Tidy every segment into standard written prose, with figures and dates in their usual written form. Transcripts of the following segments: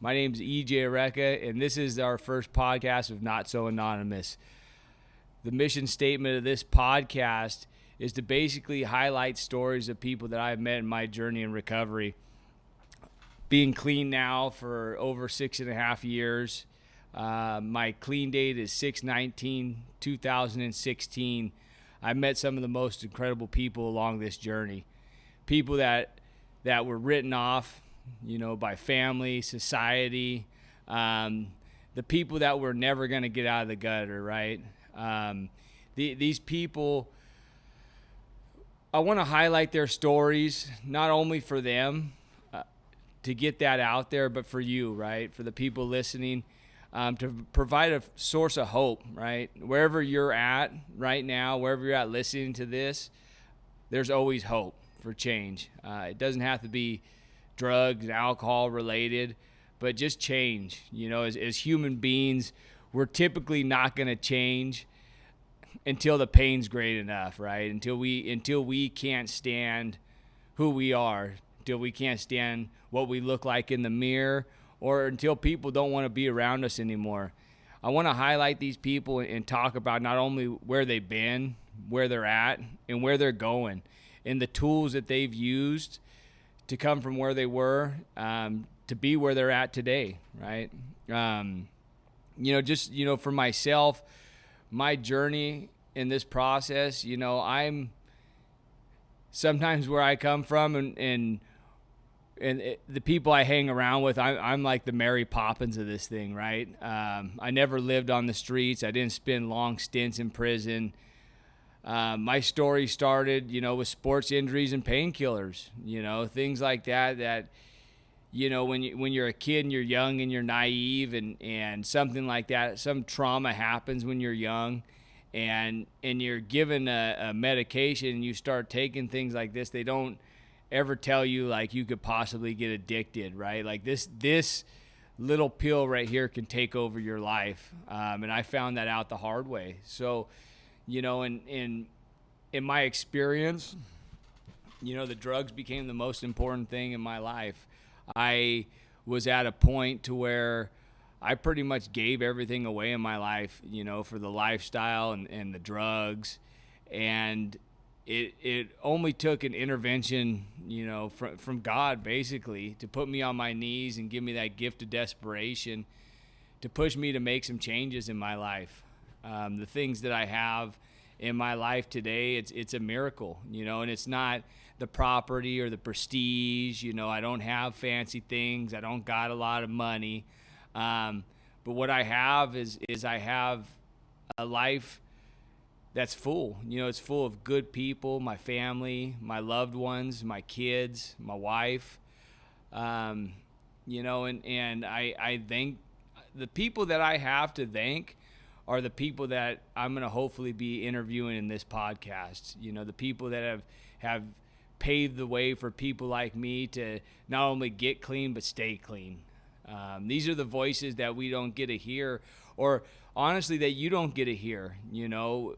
My name's EJ Erreca, and this is our first podcast of Not So Anonymous. The mission statement of this podcast is to basically highlight stories of people that I've met in my journey in recovery. Being clean now for over 6.5 years. My clean date is 6/19/2016. I met some of the most incredible people along this journey. People that were written off, by family, society, the people that were never going to get out of the gutter, right? These people, I want to highlight their stories, not only for them to get that out there, but for you, right? For the people listening, to provide a source of hope, right? Wherever you're at right now, wherever you're at listening to this, there's always hope for change. It doesn't have to be drugs and alcohol related, but just change. As human beings, we're typically not going to change until the pain's great enough, right? Until we can't stand who we are, until we can't stand what we look like in the mirror, or until people don't want to be around us anymore. I want to highlight these people and talk about not only where they've been, where they're at, and where they're going, and the tools that they've used to come from where they were to be where they're at today, right? For myself, my journey in this process, I'm sometimes where I come from and the people I hang around with, I'm like the Mary Poppins of this thing, right? I never lived on the streets. I didn't spend long stints in prison. My story started, with sports injuries and painkillers, things like that, when you're a kid and you're young and you're naive and something like that, some trauma happens when you're young and you're given a medication and you start taking things like this. They don't ever tell you like you could possibly get addicted, right? Like this little pill right here can take over your life. And I found that out the hard way. So, in my experience, the drugs became the most important thing in my life. I was at a point to where I pretty much gave everything away in my life, for the lifestyle and the drugs. And it only took an intervention, from God basically to put me on my knees and give me that gift of desperation to push me to make some changes in my life. The things that I have in my life today, it's a miracle, and it's not the property or the prestige. I don't have fancy things. I don't got a lot of money. But what I have is I have a life that's full. It's full of good people, my family, my loved ones, my kids, my wife. And I thank the people that I have to thank are the people that I'm going to hopefully be interviewing in this podcast. The people that have paved the way for people like me to not only get clean, but stay clean. These are the voices that we don't get to hear, or honestly, that you don't get to hear. The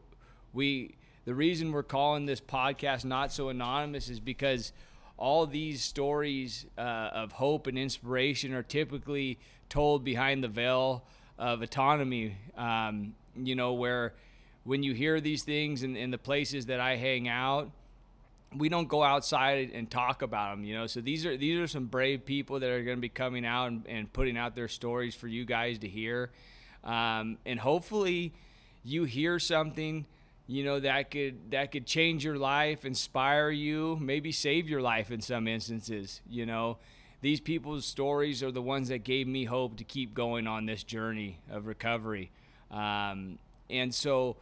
reason we're calling this podcast Not So Anonymous is because all these stories of hope and inspiration are typically told behind the veil of autonomy, where when you hear these things in the places that I hang out, we don't go outside and talk about them, So these are some brave people that are going to be coming out and putting out their stories for you guys to hear. And hopefully you hear something, that could change your life, inspire you, maybe save your life in some instances, These people's stories are the ones that gave me hope to keep going on this journey of recovery. And so,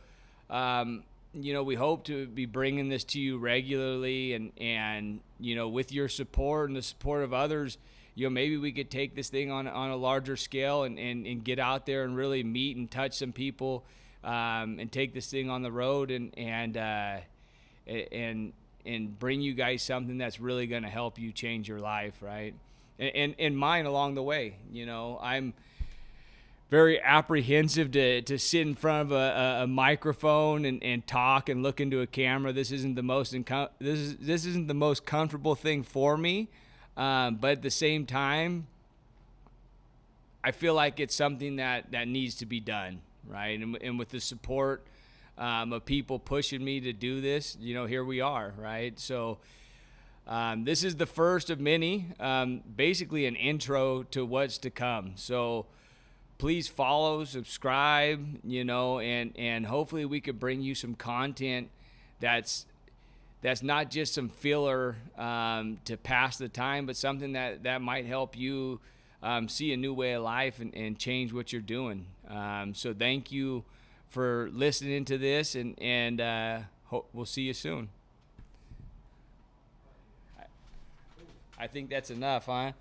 we hope to be bringing this to you regularly and with your support and the support of others, maybe we could take this thing on a larger scale and get out there and really meet and touch some people, and take this thing on the road and bring you guys something that's really going to help you change your life, right? And mine along the way. I'm very apprehensive to sit in front of a microphone and talk and look into a camera. This isn't the most this isn't the most comfortable thing for me, but at the same time, I feel like it's something that needs to be done, right? And with the support of people pushing me to do this, here we are, right? So this is the first of many, basically an intro to what's to come. So please follow, subscribe, and hopefully we could bring you some content that's not just some filler to pass the time, but something that might help you see a new way of life and change what you're doing. So thank you for listening to this, and we'll see you soon. I think that's enough, huh?